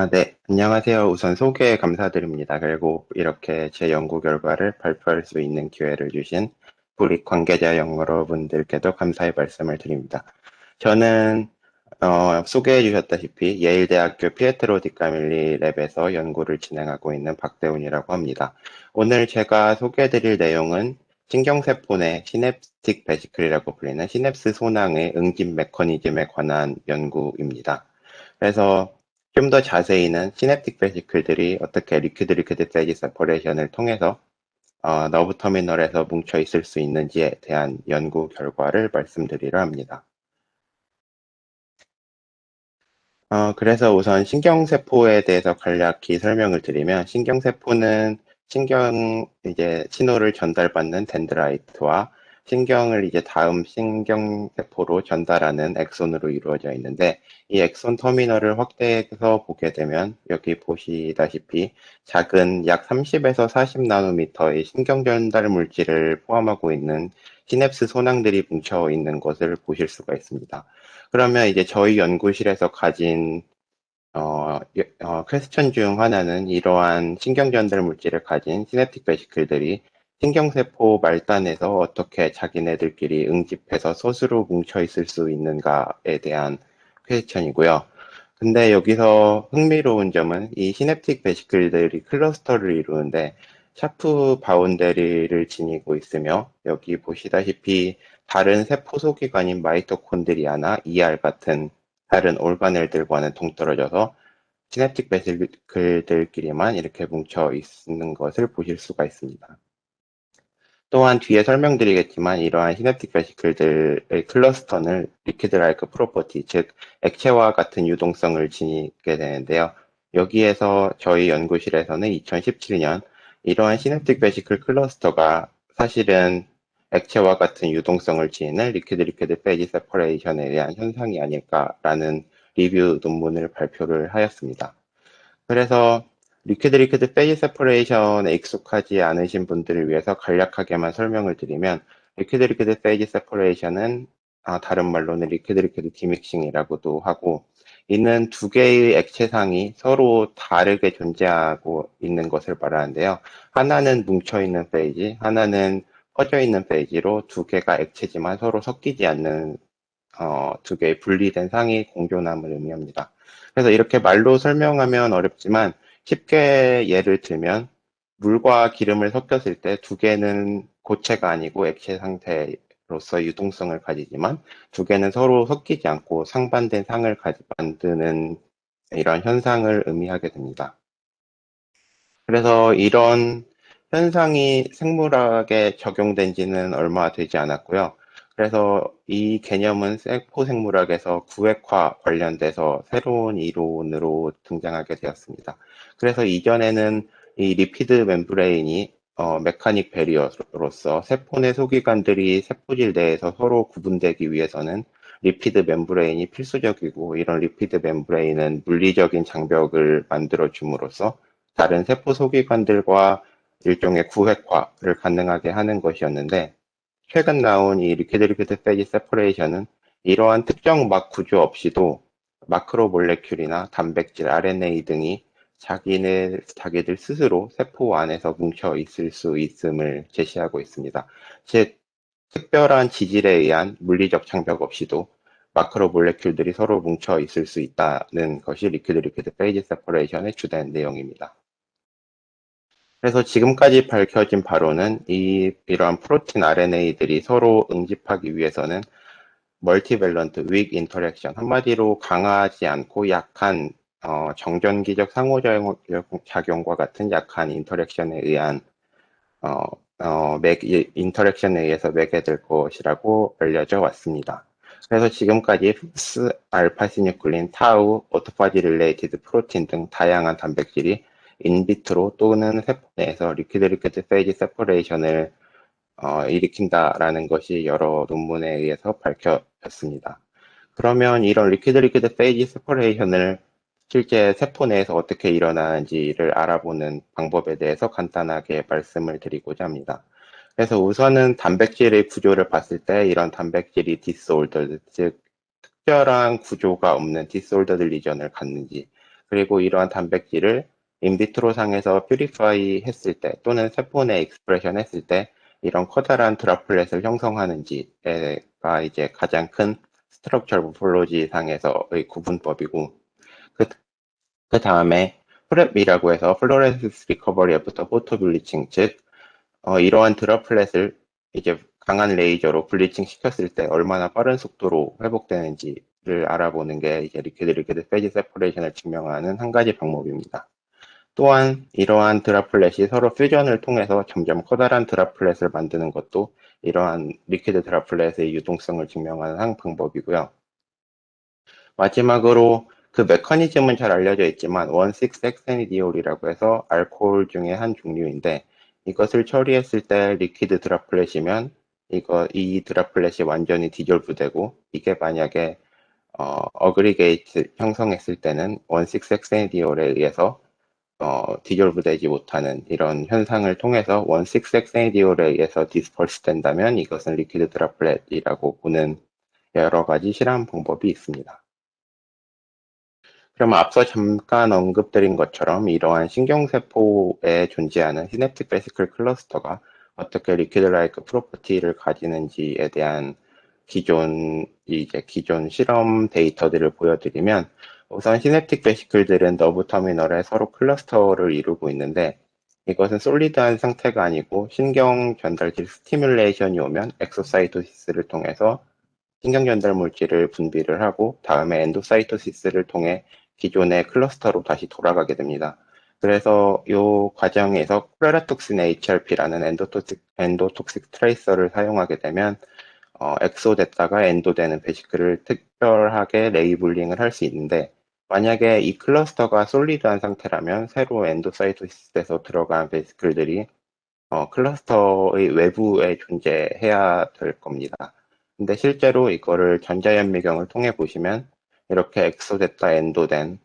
네, 안녕하세요. 우선 소개 감사드립니다. 그리고 이렇게 제 연구 결과를 발표할 수 있는 기회를 주신 우리 관계자 여러분들께도 감사의 말씀을 드립니다. 저는 소개해 주셨다시피 예일대학교 피에트로 디카밀리 랩에서 연구를 진행하고 있는 박대훈이라고 합니다. 오늘 제가 소개해 드릴 내용은 신경세포 내 시냅틱 베시클이라고 불리는 시냅스 소낭의 응집 메커니즘에 관한 연구입니다. 그래서 좀 더 자세히는 시냅틱 베시클들이 어떻게 리퀴드 페이지 세퍼레이션을 통해서 너브 터미널에서 뭉쳐 있을 수 있는지에 대한 연구 결과를 말씀드리려 합니다. 그래서 우선 신경세포에 대해서 간략히 설명을 드리면, 신경세포는 이제 신호를 전달받는 덴드라이트와 신경을 이제 다음 신경세포로 전달하는 엑손으로 이루어져 있는데, 이 엑손 터미널을 확대해서 보게 되면, 여기 보시다시피 작은 약 30에서 40 나노미터의 신경 전달 물질을 포함하고 있는 시냅스 소낭들이 뭉쳐 있는 것을 보실 수가 있습니다. 그러면 이제 저희 연구실에서 가진 퀘스천 중 하나는 이러한 신경전달 물질을 가진 시냅틱 베시클들이 신경세포 말단에서 어떻게 자기네들끼리 응집해서 스스로 뭉쳐 있을 수 있는가에 대한 퀘스천이고요. 근데 여기서 흥미로운 점은 이 시냅틱 베시클들이 클러스터를 이루는데 샤프 바운더리를 지니고 있으며, 여기 보시다시피 다른 세포 소기관인 마이토콘드리아나 ER 같은 다른 organel들과는 동떨어져서 시냅틱 베시클들끼리만 이렇게 뭉쳐 있는 것을 보실 수가 있습니다. 또한 뒤에 설명드리겠지만, 이러한 시냅틱 베시클들의 클러스터는 리퀴드 라이크 프로퍼티, 즉 액체와 같은 유동성을 지니게 되는데요. 여기에서 저희 연구실에서는 2017년 이러한 시냅틱 베시클 클러스터가 사실은 액체와 같은 유동성을 지니는 리퀴드 페이지 세퍼레이션에 의한 현상이 아닐까라는 리뷰 논문을 발표를 하였습니다. 그래서 리퀴드 페이지 세퍼레이션에 익숙하지 않으신 분들을 위해서 간략하게만 설명을 드리면, 리퀴드 페이지 세퍼레이션은 다른 말로는 리퀴드 디믹싱이라고도 하고, 이는 두 개의 액체상이 서로 다르게 존재하고 있는 것을 말하는데요. 하나는 뭉쳐있는 페이지, 하나는 퍼져있는 페이지로 두 개가 액체지만 서로 섞이지 않는 두 개의 분리된 상이 공존함을 의미합니다. 그래서 이렇게 말로 설명하면 어렵지만, 쉽게 예를 들면 물과 기름을 섞였을 때 두 개는 고체가 아니고 액체 상태로서 유동성을 가지지만, 두 개는 서로 섞이지 않고 상반된 상을 만드는 이런 현상을 의미하게 됩니다. 그래서 이런 현상이 생물학에 적용된 지는 얼마 되지 않았고요. 그래서 이 개념은 세포 생물학에서 구획화 관련돼서 새로운 이론으로 등장하게 되었습니다. 그래서 이전에는 이 리피드 멤브레인이 메카닉 베리어로서 세포 내 소기관들이 세포질 내에서 서로 구분되기 위해서는 리피드 멤브레인이 필수적이고, 이런 리피드 멤브레인은 물리적인 장벽을 만들어 줌으로써 다른 세포 소기관들과 일종의 구획화를 가능하게 하는 것이었는데, 최근 나온 이 리퀴드 페이지 세퍼레이션은 이러한 특정 막 구조 없이도 마크로 몰레큘이나 단백질, RNA 등이 자기들 스스로 세포 안에서 뭉쳐 있을 수 있음을 제시하고 있습니다. 즉, 특별한 지질에 의한 물리적 장벽 없이도 마크로 몰레큘들이 서로 뭉쳐 있을 수 있다는 것이 리퀴드 페이지 세퍼레이션의 주된 내용입니다. 그래서 지금까지 밝혀진 바로는 이러한 프로틴 RNA들이 서로 응집하기 위해서는 멀티밸런트 윅 인터랙션, 한마디로 강하지 않고 약한 정전기적 상호작용과 같은 약한 인터랙션에 의한 어, 인터랙션에 의해서 매개될 것이라고 알려져 왔습니다. 그래서 지금까지 흡스, 알파시뉴클린, 타우, 오토파지 릴레이티드 프로틴 등 다양한 단백질이 인비트로 또는 세포 내에서 리퀴드 페이지 세퍼레이션을 일으킨다라는 것이 여러 논문에 의해서 밝혀졌습니다. 그러면 이런 리퀴드 페이지 세퍼레이션을 실제 세포 내에서 어떻게 일어나는지를 알아보는 방법에 대해서 간단하게 말씀을 드리고자 합니다. 그래서 우선은 단백질의 구조를 봤을 때 이런 단백질이 디스올더드, 즉 특별한 구조가 없는 디스올더드 리전을 갖는지, 그리고 이러한 단백질을 인비트로 상에서 퓨리파이 했을 때 또는 세포 내 익스프레션 했을 때 이런 커다란 드랍플렛을 형성하는지가 이제 가장 큰 스트럭처 모폴로지 상에서의 구분법이고, 그, 그 다음에 프랩이라고 해서 플로레센스 리커버리 애프터 포토 블리칭, 즉 이러한 드랍플렛을 이제 강한 레이저로 블리칭 시켰을 때 얼마나 빠른 속도로 회복되는지를 알아보는 게 이제 리퀴드 페이지 세퍼레이션을 증명하는 한 가지 방법입니다. 또한 이러한 드랍플렛이 서로 퓨전을 통해서 점점 커다란 드랍플렛을 만드는 것도 이러한 리퀴드 드랍플렛의 유동성을 증명하는 한 방법이고요. 마지막으로 그 메커니즘은 잘 알려져 있지만 1,6-헥세니디올이라고 해서 알코올 중에 한 종류인데, 이것을 처리했을 때 리퀴드 드랍플렛이면 이 드랍플렛이 완전히 디졸브되고, 이게 만약에 어그리게이트 형성했을 때는 1,6-헥세니디올에 의해서 디졸브되지 못하는 이런 현상을 통해서 1,6-헥세니디올에 의해서 디스펄스 된다면 이것은 리퀴드 드랍플렛이라고 보는 여러 가지 실험 방법이 있습니다. 그럼 앞서 잠깐 언급드린 것처럼 이러한 신경세포에 존재하는 시냅틱 베시클 클러스터가 어떻게 리퀴드 라이크 프로퍼티를 가지는지에 대한 기존 실험 데이터들을 보여드리면, 우선 시냅틱 베시클들은 너브 터미널에 서로 클러스터를 이루고 있는데, 이것은 솔리드한 상태가 아니고 신경 전달질 스티뮬레이션이 오면 엑소사이토시스를 통해서 신경 전달 물질을 분비를 하고 다음에 엔도사이토시스를 통해 기존의 클러스터로 다시 돌아가게 됩니다. 그래서 이 과정에서 코레라톡신 HRP라는 엔도톡식 트레이서를 사용하게 되면 엑소 됐다가 엔도 되는 베시클을 특별하게 레이블링을 할 수 있는데, 만약에 이 클러스터가 솔리드한 상태라면 새로 엔도사이토시스에서 들어간 베시클들이 클러스터의 외부에 존재해야 될 겁니다. 근데 실제로 이거를 전자현미경을 통해 보시면 이렇게 엑소됐다 엔도된,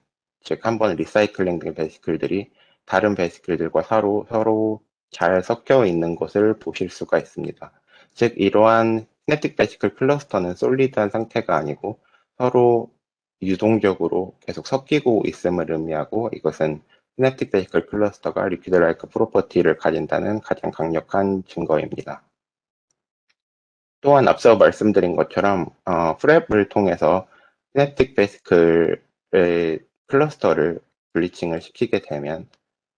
즉 한번 리사이클링 된 베시클들이 다른 베시클들과 서로 잘 섞여 있는 것을 보실 수가 있습니다. 즉 이러한 시냅틱 베시클 클러스터는 솔리드한 상태가 아니고 서로 유동적으로 계속 섞이고 있음을 의미하고, 이것은 시냅틱 베시클 클러스터가 리퀴드 라이크 프로퍼티를 가진다는 가장 강력한 증거입니다. 또한 앞서 말씀드린 것처럼 프랩을 통해서 시냅틱 베시클의 클러스터를 블리칭을 시키게 되면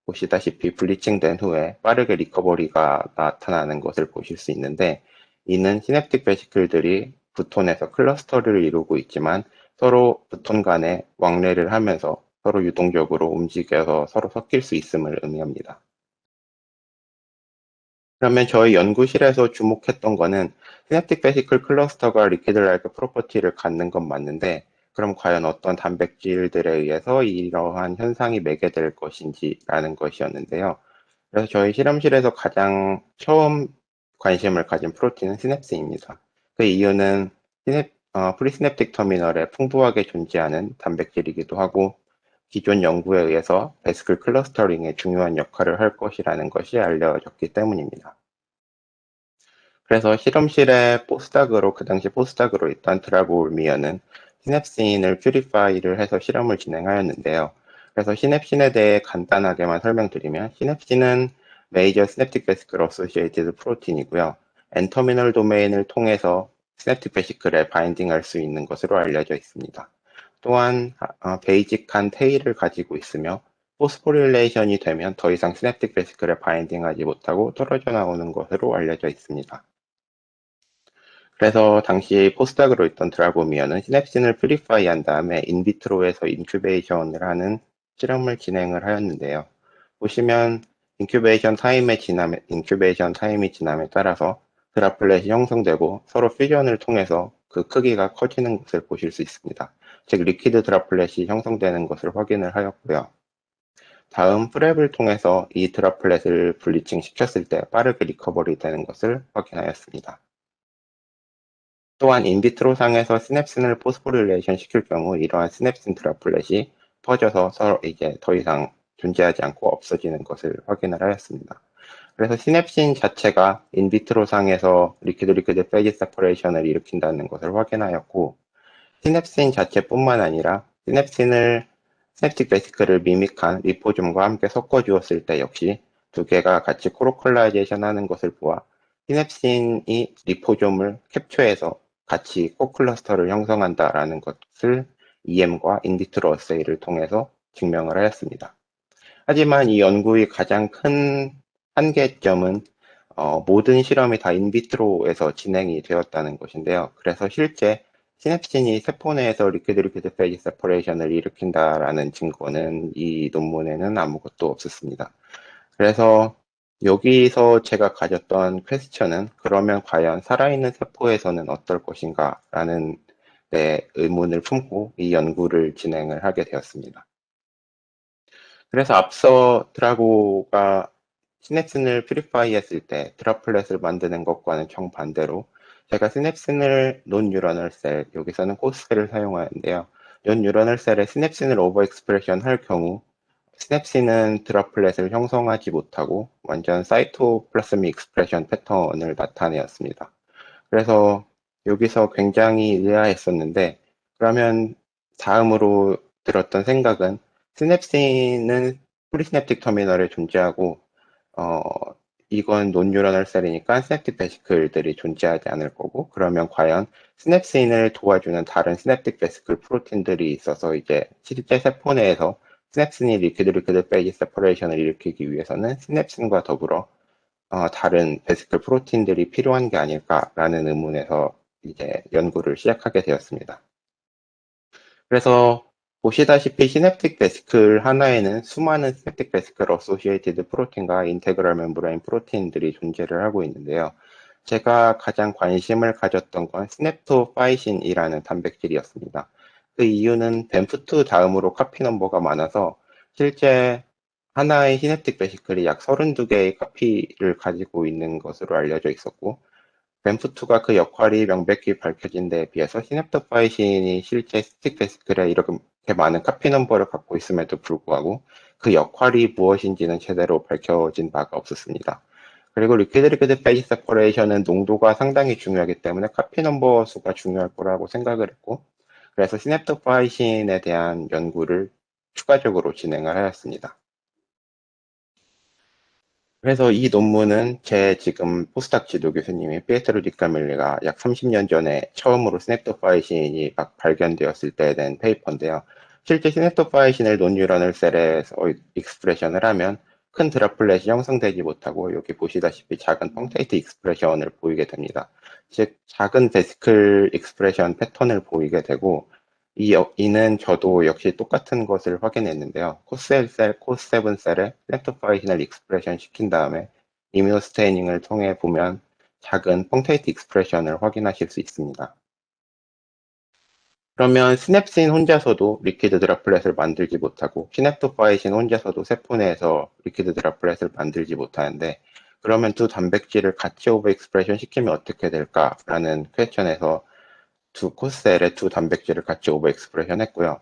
보시다시피 블리칭된 후에 빠르게 리커버리가 나타나는 것을 보실 수 있는데, 이는 시냅틱 베시클들이 부톤에서 클러스터를 이루고 있지만 서로 부톤 간에 왕래를 하면서 서로 유동적으로 움직여서 서로 섞일 수 있음을 의미합니다. 그러면 저희 연구실에서 주목했던 거는 시냅틱 베시클 클러스터가 리퀴드 라이크 프로퍼티를 갖는 건 맞는데, 그럼 과연 어떤 단백질들에 의해서 이러한 현상이 매개될 것인지라는 것이었는데요. 그래서 저희 실험실에서 가장 처음 관심을 가진 프로틴은 시냅스입니다. 그 이유는 프리시냅틱 터미널에 풍부하게 존재하는 단백질이기도 하고, 기존 연구에 의해서 베스클 클러스터링에 중요한 역할을 할 것이라는 것이 알려졌기 때문입니다. 그래서 실험실에 그 당시 포스닥으로 있던 드라고 올미어는 시냅신을 퓨리파이를 해서 실험을 진행하였는데요. 그래서 시냅신에 대해 간단하게만 설명드리면, 시냅신은 메이저 시냅틱 베시클 어소시에이티드 프로틴이고요. 엔터미널 도메인을 통해서 시냅틱 베시클에 바인딩할 수 있는 것으로 알려져 있습니다. 또한 베이직한 테일을 가지고 있으며 포스포릴레이션이 되면 더 이상 시냅틱 베시클에 바인딩하지 못하고 떨어져 나오는 것으로 알려져 있습니다. 그래서 당시 포스닥으로 있던 드라고미어는 시냅신을 퓨리파이한 다음에 인비트로에서 인큐베이션을 하는 실험을 진행을 하였는데요. 보시면 인큐베이션 타임이 지남에 따라서 드랍플렛이 형성되고 서로 퓨전을 통해서 그 크기가 커지는 것을 보실 수 있습니다. 즉 리퀴드 드랍플렛이 형성되는 것을 확인을 하였고요. 다음 프랩을 통해서 이 드랍플렛을 블리칭 시켰을 때 빠르게 리커버리 되는 것을 확인하였습니다. 또한 인비트로 상에서 시냅신을 포스포릴레이션 시킬 경우 이러한 시냅신 드랍플렛이 퍼져서 서로 이제 더 이상 존재하지 않고 없어지는 것을 확인을 하였습니다. 그래서 시냅신 자체가 인비트로 상에서 리퀴드 페이지 세퍼레이션을 일으킨다는 것을 확인하였고, 시냅신 자체뿐만 아니라 시냅신을 시냅틱 베시클을 미믹한 리포좀과 함께 섞어주었을 때 역시 두 개가 같이 코로컬라이제이션 하는 것을 보아 시냅신이 리포좀을 캡처해서 같이 코클러스터를 형성한다라는 것을 EM과 인비트로 어세이를 통해서 증명을 하였습니다. 하지만 이 연구의 가장 큰 한계점은 모든 실험이 다 인비트로에서 진행이 되었다는 것인데요. 그래서 실제 시냅신이 세포 내에서 리퀴드 페이지 세퍼레이션을 일으킨다라는 증거는 이 논문에는 아무것도 없었습니다. 그래서 여기서 제가 가졌던 퀘스천은 그러면 과연 살아있는 세포에서는 어떨 것인가 라는 내 의문을 품고 이 연구를 진행을 하게 되었습니다. 그래서 앞서 드라고가 시냅슨을 퓨리파이 했을 때 드랍플렛을 만드는 것과는 정반대로 제가 시냅슨을 논뉴러널 셀, 여기서는 코스를 사용하는데요. 논뉴러널 셀에 시냅슨을 오버 익스프레션 할 경우 시냅신은 드랍플렛을 형성하지 못하고 완전 사이토플라스믹 익스프레션 패턴을 나타내었습니다. 그래서 여기서 굉장히 의아했었는데 그러면 다음으로 들었던 생각은 시냅신은 프리시냅틱 터미널에 존재하고 어, 이건 논뉴러널 셀이니까 시냅틱 베시클들이 존재하지 않을 거고 그러면 과연 시냅신을 도와주는 다른 시냅틱 베시클 프로틴들이 있어서 이제 실제 세포 내에서 시냅신이 리퀴드 페이지 세퍼레이션을 일으키기 위해서는 시냅신과 더불어 다른 베시클 프로틴들이 필요한 게 아닐까라는 의문에서 이제 연구를 시작하게 되었습니다. 그래서 보시다시피 시냅틱 베시클 하나에는 수많은 시냅틱 베시클 어소시에이티드 프로틴과 인테그럴 멤브레인 프로틴들이 존재를 하고 있는데요. 제가 가장 관심을 가졌던 건 스냅토파이신이라는 단백질이었습니다. 그 이유는 벤프2 다음으로 카피 넘버가 많아서 실제 하나의 시냅틱 베시클이 약 32개의 카피를 가지고 있는 것으로 알려져 있었고 벤프2가 그 역할이 명백히 밝혀진 데에 비해서 시냅토파이신이 실제 스틱 베시클에 이렇게 많은 카피 넘버를 갖고 있음에도 불구하고 그 역할이 무엇인지는 제대로 밝혀진 바가 없었습니다. 그리고 리퀴드 페이지 세퍼레이션은 농도가 상당히 중요하기 때문에 카피 넘버 수가 중요할 거라고 생각을 했고 그래서 시냅토파이신에 대한 연구를 추가적으로 진행을 하였습니다. 그래서 이 논문은 제 지금 포스닥 지도 교수님이 피에트로 디카밀리가 약 30년 전에 처음으로 시냅토파이신이 막 발견되었을 때에 된 페이퍼인데요. 실제 시냅토파이신을 논뉴런을 셀에서 익스프레션을 하면 큰 드랍플렛이 형성되지 못하고 여기 보시다시피 작은 펑테이트 익스프레션을 보이게 됩니다. 즉 작은 베시클 익스프레션 패턴을 보이게 되고 이는 저도 역시 똑같은 것을 확인했는데요. 코스7 셀에 lep토파이신을 익스프레션 시킨 다음에 이뮤노스테이닝을 통해 보면 작은 펑테이트 익스프레션을 확인하실 수 있습니다. 그러면 스냅신 혼자서도 리퀴드 드랍플렛을 만들지 못하고 시냅토파이신 혼자서도 세포 내에서 리퀴드 드랍플렛을 만들지 못하는데 그러면 두 단백질을 같이 오버 익스프레션 시키면 어떻게 될까라는 퀘스천에서 두 코스셀의 두 단백질을 같이 오버 익스프레션 했고요.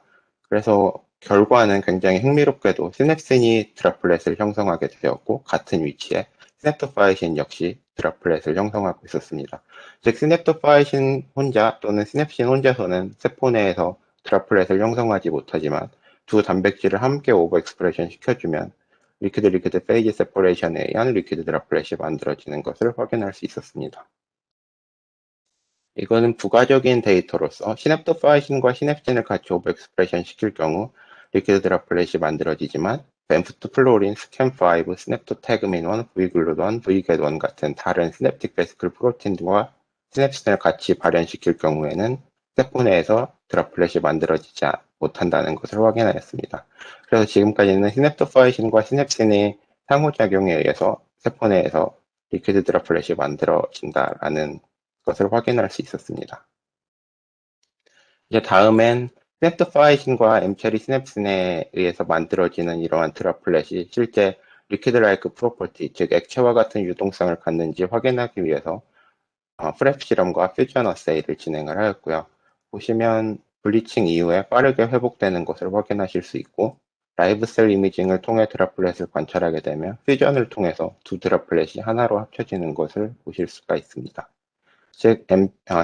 그래서 결과는 굉장히 흥미롭게도 시냅신이 드랍플렛을 형성하게 되었고 같은 위치에 시냅토파이신 역시 드랍플렛을 형성하고 있었습니다. 즉 시냅토파이신 혼자 또는 시냅신 혼자서는 세포 내에서 드랍플렛을 형성하지 못하지만 두 단백질을 함께 오버 익스프레션 시켜주면 리퀴드 페이지 세퍼레이션에 의한 리퀴드 드랍플렛이 만들어지는 것을 확인할 수 있었습니다. 이거는 부가적인 데이터로서 시냅토파이신과 시냅신을 같이 오버 익스프레션 시킬 경우 리퀴드 드랍플렛이 만들어지지만 벤프트 플로린, 스캠5, 스냅토태그민1, V글루돈, V겟1 같은 다른 시냅틱 베시클 프로틴과 시냅신을 같이 발현시킬 경우에는 세포 내에서 드랍플렛이 만들어지지 못한다는 것을 확인하였습니다. 그래서 지금까지는 시냅토파이신과 시냅신의 상호작용에 의해서 세포 내에서 리퀴드 드랍플렛이 만들어진다라는 것을 확인할 수 있었습니다. 이제 다음엔 스냅토파이신과 엠체리 시냅신에 의해서 만들어지는 이러한 드랍플렛이 실제 리퀴드 라이크 프로퍼티, 즉 액체와 같은 유동성을 갖는지 확인하기 위해서 프랩 실험과 퓨전 어세이를 진행을 하였고요. 보시면 블리칭 이후에 빠르게 회복되는 것을 확인하실 수 있고 라이브 셀 이미징을 통해 드랍플렛을 관찰하게 되면 퓨전을 통해서 두 드랍플렛이 하나로 합쳐지는 것을 보실 수가 있습니다. 즉,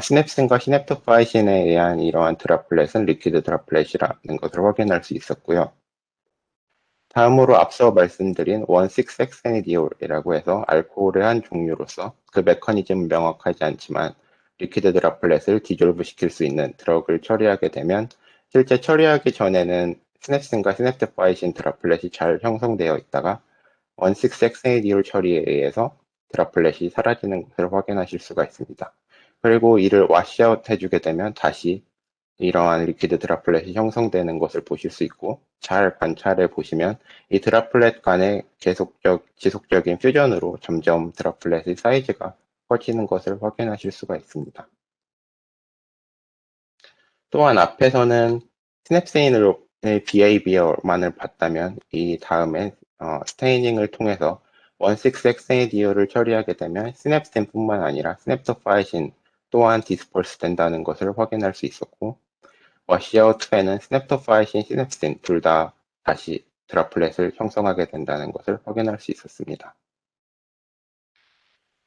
시냅슨과 시냅토파이신에 의한 이러한 드랍플렛은 리퀴드 드랍플렛이라는 것을 확인할 수 있었고요. 다음으로 앞서 말씀드린 1,6-hexanediol이라고 해서 알코올의 한 종류로서 그 메커니즘은 명확하지 않지만 리퀴드 드랍플렛을 디졸브 시킬 수 있는 드럭을 처리하게 되면 실제 처리하기 전에는 스냅슨과 스냅트파이신 드랍플렛이 잘 형성되어 있다가 1,6-hexanediol 처리에 의해서 드랍플렛이 사라지는 것을 확인하실 수가 있습니다. 그리고 이를 와시아웃 해주게 되면 다시 이러한 리퀴드 드랍플렛이 형성되는 것을 보실 수 있고, 잘 관찰해 보시면 이 드랍플렛 간의 지속적인 퓨전으로 점점 드랍플렛의 사이즈가 커지는 것을 확인하실 수가 있습니다. 또한 앞에서는 스냅세인의 비헤이비어만을 봤다면 이 다음에 스테이닝을 통해서 1,6-헥세니디올을 처리하게 되면 스냅센뿐만 아니라 스냅토파이신 또한 디스펄스 된다는 것을 확인할 수 있었고, 와시아웃2에는 스냅토파이신, 시냅신 둘 다 다시 드랍플렛을 형성하게 된다는 것을 확인할 수 있었습니다.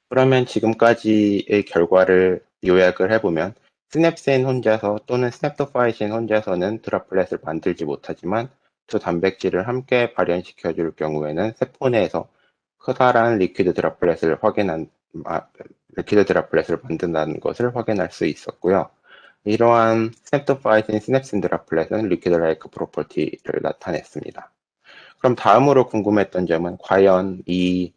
그러면 지금까지의 결과를 요약을 해보면 스냅센 혼자서 또는 스냅토파이신 혼자서는 드랍플렛을 만들지 못하지만 두 단백질을 함께 발현시켜 줄 경우에는 세포 내에서 커다란 리퀴드 드랍플렛을 만든다는 것을 확인할 수 있었고요. 이러한 스냅토파이신 시냅신 드랍플렛은 리퀴드 라이크 프로퍼티를 나타냈습니다. 그럼 다음으로 궁금했던 점은 과연 이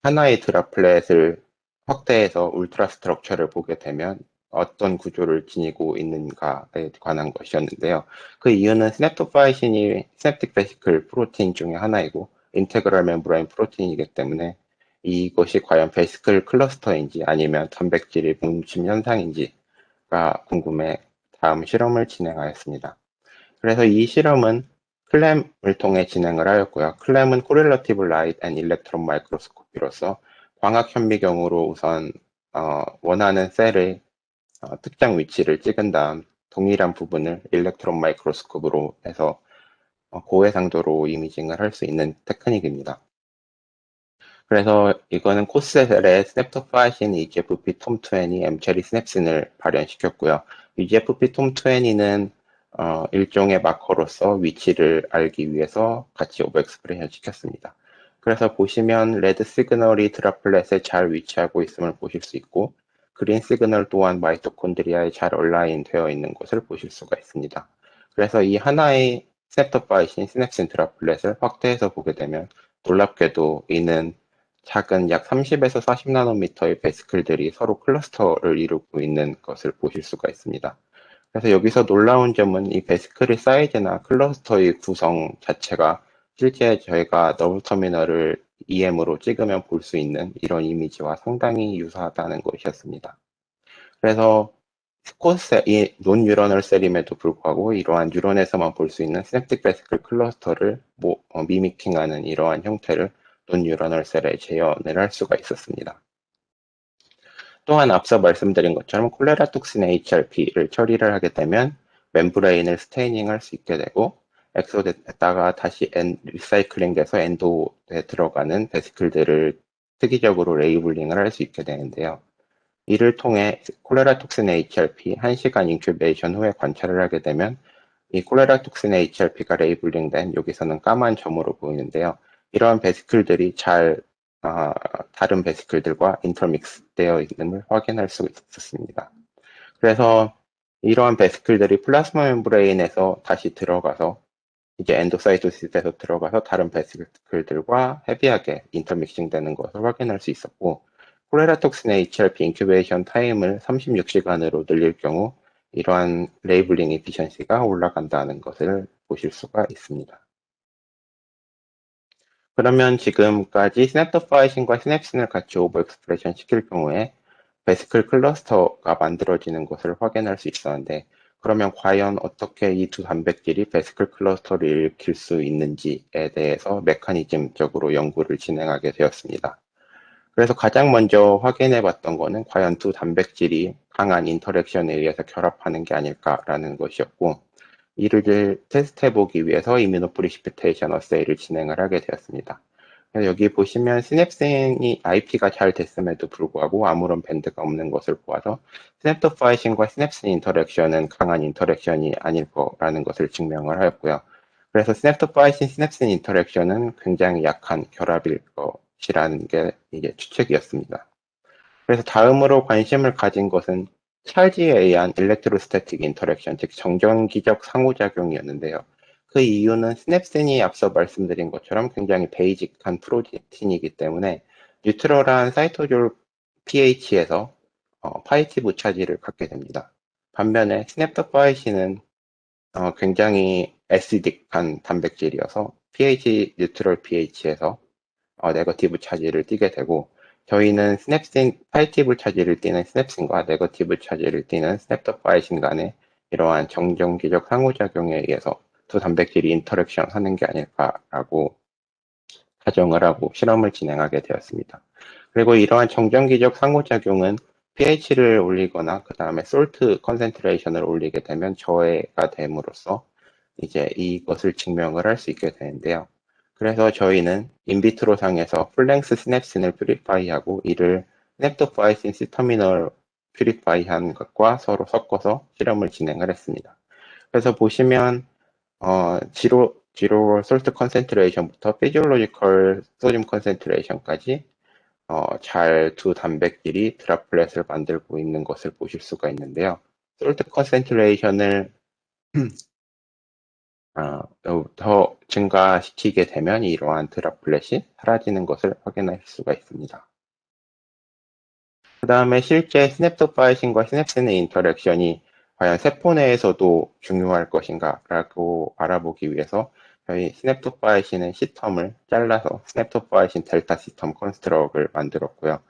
하나의 드랍플렛을 확대해서 울트라 스트럭처를 보게 되면 어떤 구조를 지니고 있는가에 관한 것이었는데요. 그 이유는 스냅토파이신이 시냅틱 베시클 프로테인 중에 하나이고 인테그럴 멤브레인 프로테인이기 때문에 이것이 과연 베시클 클러스터인지 아니면 단백질의 뭉침 현상인지가 궁금해 다음 실험을 진행하였습니다. 그래서 이 실험은 클램을 통해 진행을 하였고요. 클램은 Correlative Light and Electron Microscopy로서 광학 현미경으로 우선 원하는 셀의 특정 위치를 찍은 다음 동일한 부분을 일렉트론 마이크로스코프로 해서 고해상도로 이미징을 할 수 있는 테크닉입니다. 그래서 이거는 코스셀의 스냅토파이신 EGFP 톰20 엠체리 스냅신을 발현시켰고요. EGFP 톰20는 일종의 마커로서 위치를 알기 위해서 같이 오버엑스프레션 시켰습니다. 그래서 보시면 레드 시그널이 드랍플렛에 잘 위치하고 있음을 보실 수 있고 그린 시그널 또한 마이토콘드리아에 잘 얼라인 되어 있는 것을 보실 수가 있습니다. 그래서 이 하나의 스냅토파이신 시냅신 드랍플렛을 확대해서 보게 되면 놀랍게도 이는 작은 약 30에서 40 나노미터의 베스클들이 서로 클러스터를 이루고 있는 것을 보실 수가 있습니다. 그래서 여기서 놀라운 점은 이 베스클의 사이즈나 클러스터의 구성 자체가 실제 저희가 너블 터미널을 EM으로 찍으면 볼 수 있는 이런 이미지와 상당히 유사하다는 것이었습니다. 그래서 이 논뉴러널 셀임에도 불구하고 이러한 뉴런에서만 볼 수 있는 시냅틱 베스클 클러스터를 미미킹하는 이러한 형태를 논뉴러널 셀에 재현을 할 수가 있었습니다. 또한 앞서 말씀드린 것처럼 콜레라 톡신 HRP를 처리를 하게 되면 멤브레인을 스테이닝 할 수 있게 되고 엑소됐다가 다시 리사이클링 돼서 엔도에 들어가는 베스클들을 특이적으로 레이블링을 할 수 있게 되는데요. 이를 통해 콜레라 톡신 HRP 1시간 인큐베이션 후에 관찰을 하게 되면 이 콜레라 톡신 HRP가 레이블링된 여기서는 까만 점으로 보이는데요. 이러한 베스클들이 잘 다른 베스클들과 인터믹스 되어 있음을 확인할 수 있었습니다. 그래서 이러한 베스클들이 플라스마 멤브레인에서 다시 들어가서 이제 엔도사이토시스에서 들어가서 다른 베스클들과 헤비하게 인터믹싱 되는 것을 확인할 수 있었고 콜레라 톡신 HRP 인큐베이션 타임을 36시간으로 늘릴 경우 이러한 레이블링 에피션시가 올라간다는 것을 보실 수가 있습니다. 그러면 지금까지 스냅토파이신과 시냅신을 같이 오버엑스프레션 시킬 경우에 베스클 클러스터가 만들어지는 것을 확인할 수 있었는데 그러면 과연 어떻게 이 두 단백질이 베스클 클러스터를 일으킬 수 있는지에 대해서 메커니즘적으로 연구를 진행하게 되었습니다. 그래서 가장 먼저 확인해 봤던 거는 과연 두 단백질이 강한 인터랙션에 의해서 결합하는 게 아닐까라는 것이었고 이를 테스트해 보기 위해서 이뮤노프리시피테이션 어세이를 진행을 하게 되었습니다. 그래서 여기 보시면 시냅신이 IP가 잘 됐음에도 불구하고 아무런 밴드가 없는 것을 보아서 스냅토파이신과 시냅신 인터랙션은 강한 인터랙션이 아닐 거라는 것을 증명을 하였고요. 그래서 스냅토파이신 시냅신 인터랙션은 굉장히 약한 결합일 것이라는 게 이게 추측이었습니다. 그래서 다음으로 관심을 가진 것은 찰지에 의한 일렉트로스태틱 인터랙션, 즉 정전기적 상호작용이었는데요. 그 이유는 스냅신이 앞서 말씀드린 것처럼 굉장히 베이직한 프로틴이기 때문에 뉴트럴한 사이토졸 pH에서 파이티브 차지를 갖게 됩니다. 반면에 스냅토파이신은 굉장히 애시딕한 단백질이어서 pH 뉴트럴 pH에서 네거티브 차지를 띠게 되고, 저희는 스냅신 파이티브 차지를 띠는 스냅신과 네거티브 차지를 띠는 스냅토파이신 간의 이러한 정전기적 상호작용에 의해서 두 단백질이 인터랙션 하는 게 아닐까라고 가정을 하고 실험을 진행하게 되었습니다. 그리고 이러한 정전기적 상호작용은 pH를 올리거나 그 다음에 솔트 컨센트레이션을 올리게 되면 저해가 됨으로써 이제 이것을 증명을 할 수 있게 되는데요. 그래서 저희는 인비트로 상에서 플랭스 스냅신을 퓨리파이하고 이를 스냅토파이신 C터미널 퓨리파이한 것과 서로 섞어서 실험을 진행을 했습니다. 그래서 보시면 지로 솔트 컨센트레이션부터 피지올로지컬 소듐 컨센트레이션까지 잘 두 단백질이 드랍플렛을 만들고 있는 것을 보실 수가 있는데요. 솔트 컨센트레이션을 더 증가시키게 되면 이러한 드랍플렛이 사라지는 것을 확인할 수가 있습니다. 그 다음에 실제 스냅토파이신과 스냅신의 인터랙션이 과연 세포 내에서도 중요할 것인가 라고 알아보기 위해서 저희 스냅토파이신의 C텀을 잘라서 스냅토파이신 델타 C텀 컨스트럭을 만들었고요.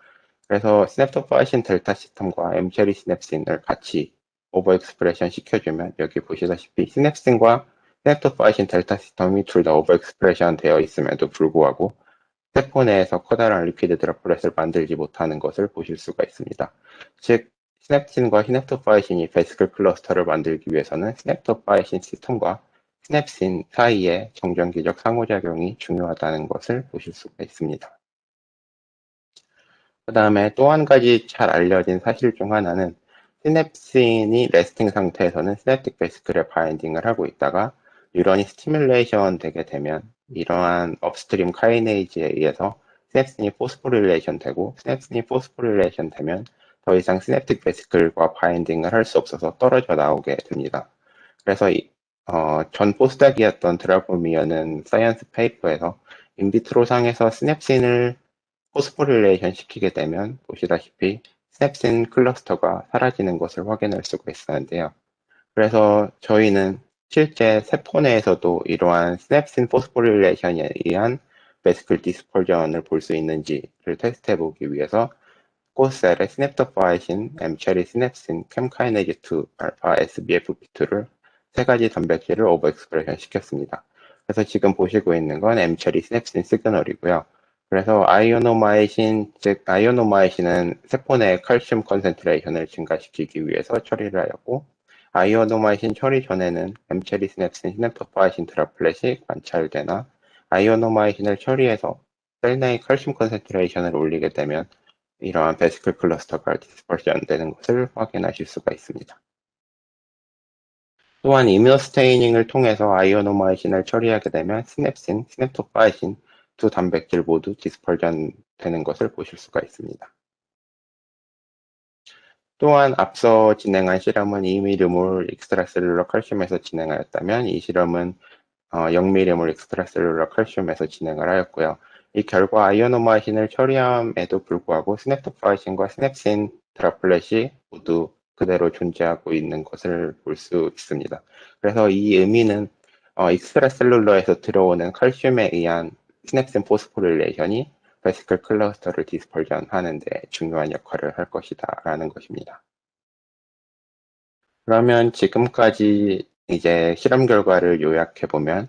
그래서 스냅토파이신 델타 C텀과 M체리 스냅신을 같이 오버 익스프레션 시켜주면 여기 보시다시피 스냅신과 스냅토파이신 델타 C텀이 둘 다 오버 익스프레션 되어 있음에도 불구하고 세포 내에서 커다란 리퀴드 드랍플렛을 만들지 못하는 것을 보실 수가 있습니다. 즉, 스냅신과 시냅토파이신이 베스클 클러스터를 만들기 위해서는 스냅토파이신 시스템과 스냅신 사이의 정전기적 상호작용이 중요하다는 것을 보실 수가 있습니다. 그 다음에 또 한 가지 잘 알려진 사실 중 하나는 시냅신이 레스팅 상태에서는 시냅틱 베스클에 바인딩을 하고 있다가 뉴런이 스티뮬레이션 되게 되면 이러한 업스트림 카이네이즈에 의해서 시냅신이 포스포릴레이션 되고, 시냅신이 포스포릴레이션 되면 더 이상 시냅틱 베스클과 바인딩을 할 수 없어서 떨어져 나오게 됩니다. 그래서 전 포스닥이었던 드라보미어는 사이언스 페이퍼에서 인비트로 상에서 스냅신을 포스포릴레이션 시키게 되면 보시다시피 스냅신 클러스터가 사라지는 것을 확인할 수가 있었는데요. 그래서 저희는 실제 세포 내에서도 이러한 스냅신 포스포릴레이션에 의한 베스클 디스퍼전을 볼 수 있는지를 테스트해 보기 위해서 꽃셀의 스냅토파이신, M체리 스냅신, 캠카이네즈2, 알파 SBFP2를 세 가지 단백질을 오버 익스프레션 시켰습니다. 그래서 지금 보시고 있는 건 M체리 스냅신 시그널이고요. 그래서 아이오노마이신, 즉 아이오노마이신은 세포 내 칼슘 컨센트레이션을 증가시키기 위해서 처리를 하였고, 아이오노마이신 처리 전에는 M체리 스냅신 시냅토파이신 드랍플렛이 관찰되나, 아이오노마이신을 처리해서 셀 내의 칼슘 컨센트레이션을 올리게 되면 이러한 베스클 클러스터가 디스퍼션 되는 것을 확인하실 수가 있습니다. 또한 이뮤노스테이닝을 통해서 아이오노마이신을 처리하게 되면 스냅신, 스냅토파이신 두 단백질 모두 디스퍼전 되는 것을 보실 수가 있습니다. 또한 앞서 진행한 실험은 2m몰 익스트라셀룰러 칼슘에서 진행하였다면 이 실험은 0m몰 익스트라셀룰러 칼슘에서 진행을 하였고요. 이 결과 아이오노마이신을 처리함에도 불구하고 스냅토파이신과 스냅신 드랍플렛이 모두 그대로 존재하고 있는 것을 볼 수 있습니다. 그래서 이 의미는 익스트라셀룰러에서 들어오는 칼슘에 의한 스냅신 포스포릴레이션이 베시클 클러스터를 디스펄전 하는데 중요한 역할을 할 것이다 라는 것입니다. 그러면 지금까지 이제 실험 결과를 요약해보면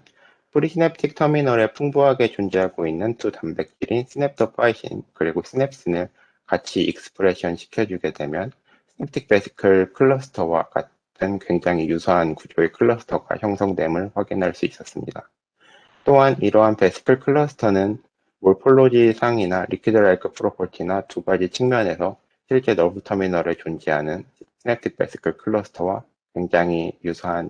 프리시냅틱 터미널에 풍부하게 존재하고 있는 두 단백질인 스냅토파이신 그리고 스냅신을 같이 익스프레션 시켜주게 되면 시냅틱 베시클 클러스터와 같은 굉장히 유사한 구조의 클러스터가 형성됨을 확인할 수 있었습니다. 또한 이러한 베시클 클러스터는 몰폴로지 상이나 리퀴드 라이크 프로퍼티나 두 가지 측면에서 실제 너브 터미널에 존재하는 시냅틱 베시클 클러스터와 굉장히 유사한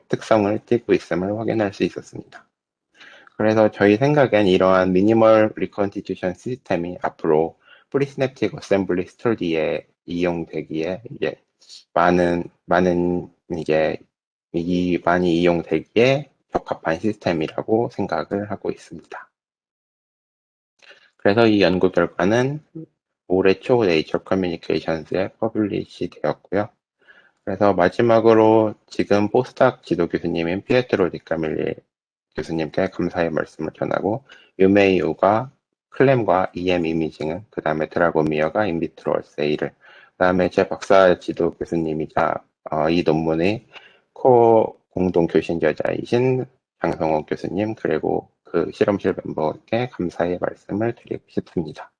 특성을 띠고 있음을 확인할 수 있었습니다. 그래서 저희 생각엔 이러한 미니멀 리컨스티튜션 시스템이 앞으로 프리시냅틱 어셈블리 스터디에 이용되기에 이제 많은 이제 많이 이용되기에 적합한 시스템이라고 생각을 하고 있습니다. 그래서 이 연구 결과는 올해 초 네이처 커뮤니케이션스에 퍼블리시 되었고요. 그래서 마지막으로 지금 포스닥 지도 교수님인 피에트로 디카밀리 교수님께 감사의 말씀을 전하고 유메이우가 클램과 EM 이미징은 그 다음에 드라고미어가 인비트로 얼세이를 그 다음에 제 박사 지도 교수님이자 이 논문의 코 공동 교신저자이신 장성호 교수님 그리고 그 실험실 멤버께 감사의 말씀을 드리고 싶습니다.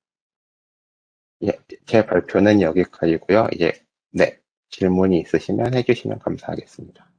예, 제 발표는 여기까지고요. 이제 네, 질문이 있으시면 해주시면 감사하겠습니다.